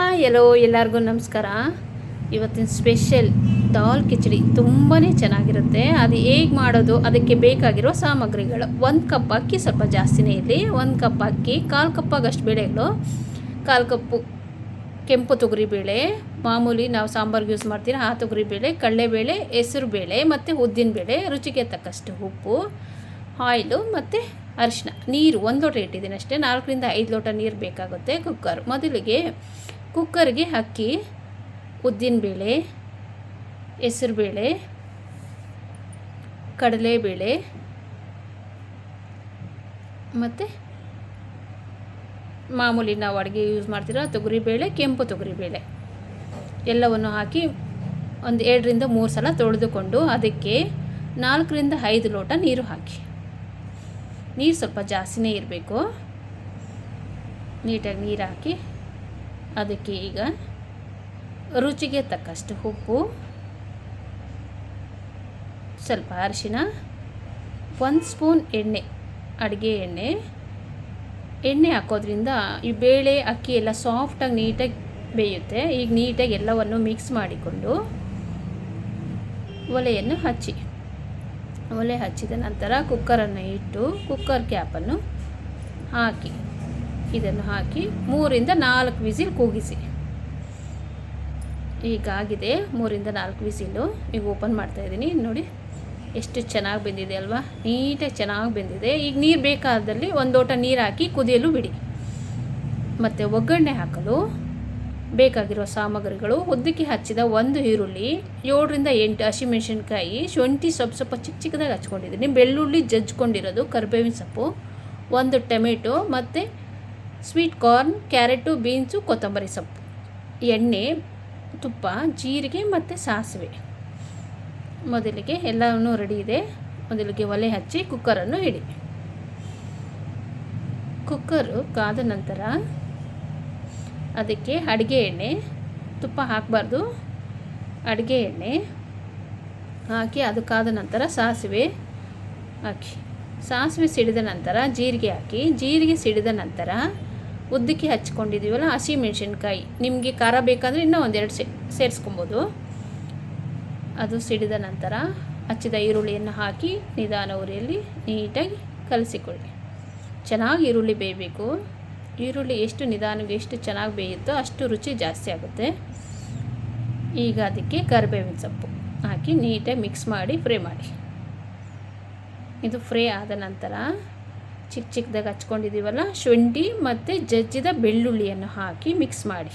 Hi ಎಲ್ಲೋ ಎಲ್ಲರಿಗೂ ನಮಸ್ಕಾರ. ಇವತ್ತಿನ ಸ್ಪೆಷಲ್ ದಾಲ್ ಕಿಚಡಿ ತುಂಬಾ ಚೆನ್ನಾಗಿರುತ್ತೆ. ಅದು ಹೇಗೆ ಮಾಡೋದು, ಅದಕ್ಕೆ ಬೇಕಾಗಿರೋ ಸಾಮಗ್ರಿಗಳು: 1 ಕಪ್ ಅಕ್ಕಿ, ಸ್ವಲ್ಪ ಜಾಸ್ತಿನೇ ಇರಲಿ. 1 ಕಪ್ ಅಕ್ಕಿ, 1/4 ಕಪ್ಪಾಗಷ್ಟು ಬೇಳೆಗಳು, 1/4 ಕಪ್ಪು ಕೆಂಪು ತೊಗರಿಬೇಳೆ, ಮಾಮೂಲಿ ನಾವು ಸಾಂಬಾರ್ಗೆ ಯೂಸ್ ಮಾಡ್ತೀರ ಆ ತೊಗರಿಬೇಳೆ, ಕಡಲೆಬೇಳೆ, ಹೆಸರುಬೇಳೆ ಮತ್ತು ಉದ್ದಿನಬೇಳೆ, ರುಚಿಗೆ ತಕ್ಕಷ್ಟು ಉಪ್ಪು, ಆಯಿಲು ಮತ್ತು ಅರಿಶಿನ, ನೀರು 1 ಲೋಟ ಇಟ್ಟಿದ್ದೀನಿ ಅಷ್ಟೇ. 4 ರಿಂದ 5 ಲೋಟ ನೀರು ಬೇಕಾಗುತ್ತೆ. ಮೊದಲಿಗೆ ಕುಕ್ಕರ್ಗೆ ಅಕ್ಕಿ, ಉದ್ದಿನಬೇಳೆ, ಹೆಸರುಬೇಳೆ, ಕಡಲೆಬೇಳೆ ಮತ್ತು ಮಾಮೂಲಿ ನಾವು ಅಡುಗೆ ಯೂಸ್ ಮಾಡ್ತಿರೋ ತೊಗರಿಬೇಳೆ, ಕೆಂಪು ತೊಗರಿಬೇಳೆ ಎಲ್ಲವನ್ನು ಹಾಕಿ ಒಂದು 2 ರಿಂದ 3 ಸಲ ತೊಳೆದುಕೊಂಡು ಅದಕ್ಕೆ 4 ರಿಂದ 5 ಲೋಟ ನೀರು ಹಾಕಿ. ನೀರು ಸ್ವಲ್ಪ ಜಾಸ್ತಿನೇ ಇರಬೇಕು. ನೀಟಾಗಿ ನೀರು ಹಾಕಿ ಅದಕ್ಕೆ ಈಗ ರುಚಿಗೆ ತಕ್ಕಷ್ಟು ಉಪ್ಪು, ಸ್ವಲ್ಪ ಅರಿಶಿನ, 1 ಸ್ಪೂನ್ ಎಣ್ಣೆ, ಅಡುಗೆ ಎಣ್ಣೆ ಹಾಕೋದ್ರಿಂದ ಈ ಬೇಳೆ ಅಕ್ಕಿ ಎಲ್ಲ ಸಾಫ್ಟಾಗಿ ನೀಟಾಗಿ ಬೇಯುತ್ತೆ. ಈಗ ನೀಟಾಗಿ ಎಲ್ಲವನ್ನು ಮಿಕ್ಸ್ ಮಾಡಿಕೊಂಡು ಒಲೆಯನ್ನು ಒಲೆ ಹಚ್ಚಿದ ನಂತರ ಕುಕ್ಕರನ್ನು ಇಟ್ಟು ಕುಕ್ಕರ್ ಕ್ಯಾಪನ್ನು ಹಾಕಿ ಇದನ್ನು ಹಾಕಿ 3 ರಿಂದ 4 ವಿಸಿಲ್ ಕೂಗಿಸಿ. ಈಗಾಗಿದೆ 3 ರಿಂದ 4 ವಿಸಿಲು. ಈಗ ಓಪನ್ ಮಾಡ್ತಾಯಿದ್ದೀನಿ. ನೋಡಿ ಎಷ್ಟು ಚೆನ್ನಾಗಿ ಬೆಂದಿದೆ ಅಲ್ವಾ, ನೀಟಾಗಿ ಚೆನ್ನಾಗಿ ಬೆಂದಿದೆ. ಈಗ ನೀರು ಬೇಕಾದಲ್ಲಿ 1 ಲೋಟ ನೀರು ಹಾಕಿ ಕುದಿಯಲು ಬಿಡಿ. ಮತ್ತು ಒಗ್ಗರಣೆ ಹಾಕಲು ಬೇಕಾಗಿರೋ ಸಾಮಗ್ರಿಗಳು: ಉದ್ದಕ್ಕೆ ಹಚ್ಚಿದ 1 ಈರುಳ್ಳಿ, 7 ರಿಂದ 8 ಹಸಿಮೆಣಸಿನ್ಕಾಯಿ, ಶುಂಠಿ ಸ್ವಲ್ಪ ಚಿಕ್ಕದಾಗಿ ಹಚ್ಕೊಂಡಿದ್ದೀನಿ, ಬೆಳ್ಳುಳ್ಳಿ ಜಜ್ಕೊಂಡಿರೋದು, ಕರಿಬೇವಿನ ಸೊಪ್ಪು, 1 ಟೊಮೆಟೊ ಮತ್ತು ಸ್ವೀಟ್ ಕಾರ್ನ್, ಕ್ಯಾರೆಟು, ಬೀನ್ಸು, ಕೊತ್ತಂಬರಿ ಸೊಪ್ಪು, ಎಣ್ಣೆ, ತುಪ್ಪ, ಜೀರಿಗೆ ಮತ್ತು ಸಾಸಿವೆ. ಮೊದಲಿಗೆ ಎಲ್ಲವನ್ನೂ ರೆಡಿ ಇದೆ. ಮೊದಲಿಗೆ ಒಲೆ ಹಚ್ಚಿ ಕುಕ್ಕರನ್ನು ಇಡಿ. ಕುಕ್ಕರು ಕಾದ ನಂತರ ಅದಕ್ಕೆ ಅಡುಗೆ ಎಣ್ಣೆ, ತುಪ್ಪ ಹಾಕಬಾರ್ದು, ಅಡುಗೆ ಎಣ್ಣೆ ಹಾಕಿ ಅದು ಕಾದ ನಂತರ ಸಾಸಿವೆ ಹಾಕಿ, ಸಾಸಿವೆ ಸಿಡಿದ ನಂತರ ಜೀರಿಗೆ ಹಾಕಿ, ಜೀರಿಗೆ ಸಿಡಿದ ನಂತರ ಉದ್ದಕ್ಕೆ ಹಚ್ಕೊಂಡಿದ್ದೀವಲ್ಲ ಹಸಿಮೆಣಸಿನ್ಕಾಯಿ, ನಿಮಗೆ ಖಾರ ಬೇಕಾದರೆ ಇನ್ನೂ 1-2 ಸೇರಿಸ್ಕೊಬೋದು. ಅದು ಸಿಡಿದ ನಂತರ ಹಚ್ಚಿದ ಈರುಳ್ಳಿಯನ್ನು ಹಾಕಿ ನಿಧಾನ ಉರಿಯಲ್ಲಿ ನೀಟಾಗಿ ಕಲಸಿಕೊಳ್ಳಿ. ಚೆನ್ನಾಗಿ ಈರುಳ್ಳಿ ಬೇಯಬೇಕು. ಈರುಳ್ಳಿ ಎಷ್ಟು ನಿಧಾನವಾಗಿ ಎಷ್ಟು ಚೆನ್ನಾಗಿ ಬೇಯುತ್ತೋ ಅಷ್ಟು ರುಚಿ ಜಾಸ್ತಿ ಆಗುತ್ತೆ. ಈಗ ಅದಕ್ಕೆ ಕರಿಬೇವಿನ ಸೊಪ್ಪು ಹಾಕಿ ನೀಟಾಗಿ ಮಿಕ್ಸ್ ಮಾಡಿ ಫ್ರೈ ಮಾಡಿ. ಇದು ಫ್ರೈ ಆದ ನಂತರ ಚಿಕ್ಕದಾಗಿ ಹಚ್ಕೊಂಡಿದ್ದೀವಲ್ಲ ಶುಂಠಿ ಮತ್ತು ಜಜ್ಜಿದ ಬೆಳ್ಳುಳ್ಳಿಯನ್ನು ಹಾಕಿ ಮಿಕ್ಸ್ ಮಾಡಿ.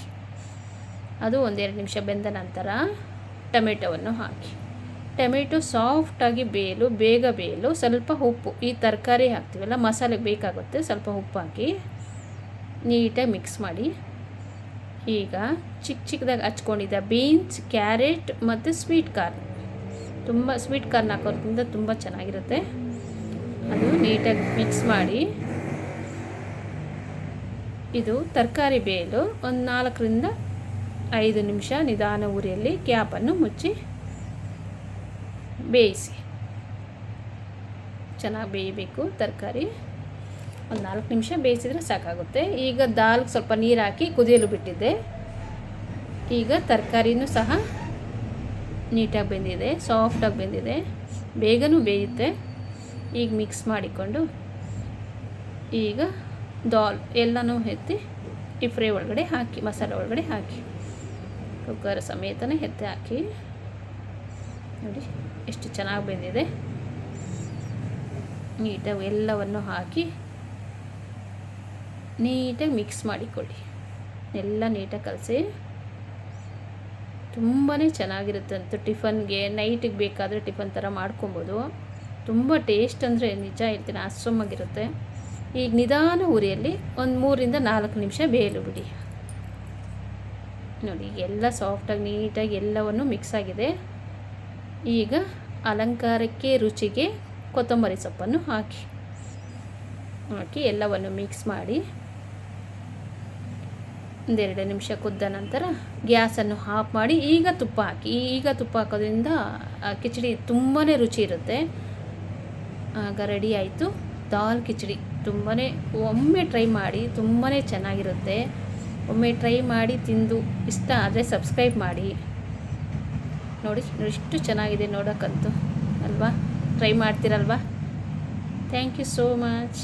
ಅದು 1-2 ನಿಮಿಷ ಬೆಂದ ನಂತರ ಟೊಮೆಟೊವನ್ನು ಹಾಕಿ. ಟೊಮೆಟೊ ಸಾಫ್ಟಾಗಿ ಬೇಗ ಬೇಯಲು ಸ್ವಲ್ಪ ಉಪ್ಪು, ಈ ತರಕಾರಿ ಹಾಕ್ತೀವಲ್ಲ ಮಸಾಲೆಗೆ ಬೇಕಾಗುತ್ತೆ, ಸ್ವಲ್ಪ ಉಪ್ಪು ಹಾಕಿ ನೀಟಾಗಿ ಮಿಕ್ಸ್ ಮಾಡಿ. ಈಗ ಚಿಕ್ಕದಾಗಿ ಹಚ್ಕೊಂಡಿದ್ದ ಬೀನ್ಸ್, ಕ್ಯಾರೆಟ್ ಮತ್ತು ಸ್ವೀಟ್ ಕಾರ್ನ್, ಸ್ವೀಟ್ ಕಾರ್ನ್ ಹಾಕೋದ್ರಿಂದ ತುಂಬ ಚೆನ್ನಾಗಿರುತ್ತೆ. ಅದು ನೀಟಾಗಿ ಮಿಕ್ಸ್ ಮಾಡಿ. ಇದು ತರಕಾರಿ ಬೇಯಲು 4 ರಿಂದ 5 ನಿಮಿಷ ನಿಧಾನ ಉರಿಯಲ್ಲಿ ಕ್ಯಾಪನ್ನು ಮುಚ್ಚಿ ಬೇಯಿಸಿ. ಚೆನ್ನಾಗಿ ಬೇಯಬೇಕು ತರಕಾರಿ. 4 ನಿಮಿಷ ಬೇಯಿಸಿದರೆ ಸಾಕಾಗುತ್ತೆ. ಈಗ ದಾಲ್ಗೆ ಸ್ವಲ್ಪ ನೀರು ಹಾಕಿ ಕುದಿಯಲು ಬಿಟ್ಟಿದ್ದೆ. ಈಗ ತರಕಾರಿನೂ ಸಹ ನೀಟಾಗಿ ಬೆಂದಿದೆ, ಸಾಫ್ಟಾಗಿ ಬೆಂದಿದೆ, ಬೇಗನೂ ಬೇಯುತ್ತೆ. ಈಗ ಮಿಕ್ಸ್ ಮಾಡಿಕೊಂಡು ಈಗ ದಾಲ್ ಎಲ್ಲನೂ ಎತ್ತಿ ಈ ಫ್ರೈ ಒಳಗಡೆ ಹಾಕಿ, ಮಸಾಲೆ ಒಳಗಡೆ ಹಾಕಿ, ಕುಕ್ಕರ್ ಸಮೇತನೇ ಎತ್ತಿ ಹಾಕಿ. ನೋಡಿ ಎಷ್ಟು ಚೆನ್ನಾಗಿ ಬೆಂದಿದೆ. ನೀಟಾಗಿ ಎಲ್ಲವನ್ನು ಹಾಕಿ ನೀಟಾಗಿ ಮಿಕ್ಸ್ ಮಾಡಿಕೊಳ್ಳಿ. ಎಲ್ಲ ನೀಟಾಗಿ ಕಲಸಿ. ತುಂಬಾ ಚೆನ್ನಾಗಿರುತ್ತೆ ಅಂತ ಟಿಫನ್ಗೆ, ನೈಟಿಗೆ ಬೇಕಾದರೆ ಟಿಫನ್ ಥರ ಮಾಡ್ಕೊಬೋದು. ತುಂಬ ಟೇಸ್ಟ್ ಅಂದರೆ ನಿಜ ಹೇಳ್ತೀನಿ, ಅಷ್ಟೊಮ್ಮಾಗಿರುತ್ತೆ. ಈಗ ನಿಧಾನ ಉರಿಯಲ್ಲಿ 3 ರಿಂದ 4 ನಿಮಿಷ ಬೇಯಲು ಬಿಡಿ. ನೋಡಿ ಎಲ್ಲ ಸಾಫ್ಟಾಗಿ ನೀಟಾಗಿ ಎಲ್ಲವನ್ನು ಮಿಕ್ಸ್ ಆಗಿದೆ. ಈಗ ಅಲಂಕಾರಕ್ಕೆ ರುಚಿಗೆ ಕೊತ್ತಂಬರಿ ಸೊಪ್ಪನ್ನು ಹಾಕಿ ಎಲ್ಲವನ್ನು ಮಿಕ್ಸ್ ಮಾಡಿ 1-2 ನಿಮಿಷ ಕುದ್ದ ನಂತರ ಗ್ಯಾಸನ್ನು ಆಫ್ ಮಾಡಿ. ಈಗ ತುಪ್ಪ ಹಾಕಿ. ಈಗ ತುಪ್ಪ ಹಾಕೋದ್ರಿಂದ ಕಿಚಡಿ ತುಂಬಾ ರುಚಿ ಇರುತ್ತೆ. ಆಗ ರೆಡಿ ಆಯಿತು ದಾಲ್ ಕಿಚಡಿ. ಒಮ್ಮೆ ಟ್ರೈ ಮಾಡಿ, ತುಂಬಾ ಚೆನ್ನಾಗಿರುತ್ತೆ. ಒಮ್ಮೆ ಟ್ರೈ ಮಾಡಿ ತಿಂದು ಇಷ್ಟ ಆದರೆ ಸಬ್ಸ್ಕ್ರೈಬ್ ಮಾಡಿ. ನೋಡಿ ಎಷ್ಟು ಚೆನ್ನಾಗಿದೆ ನೋಡೋಕ್ಕಂತೂ ಅಲ್ವಾ. ಟ್ರೈ ಮಾಡ್ತೀರಲ್ವಾ. Thank you so much.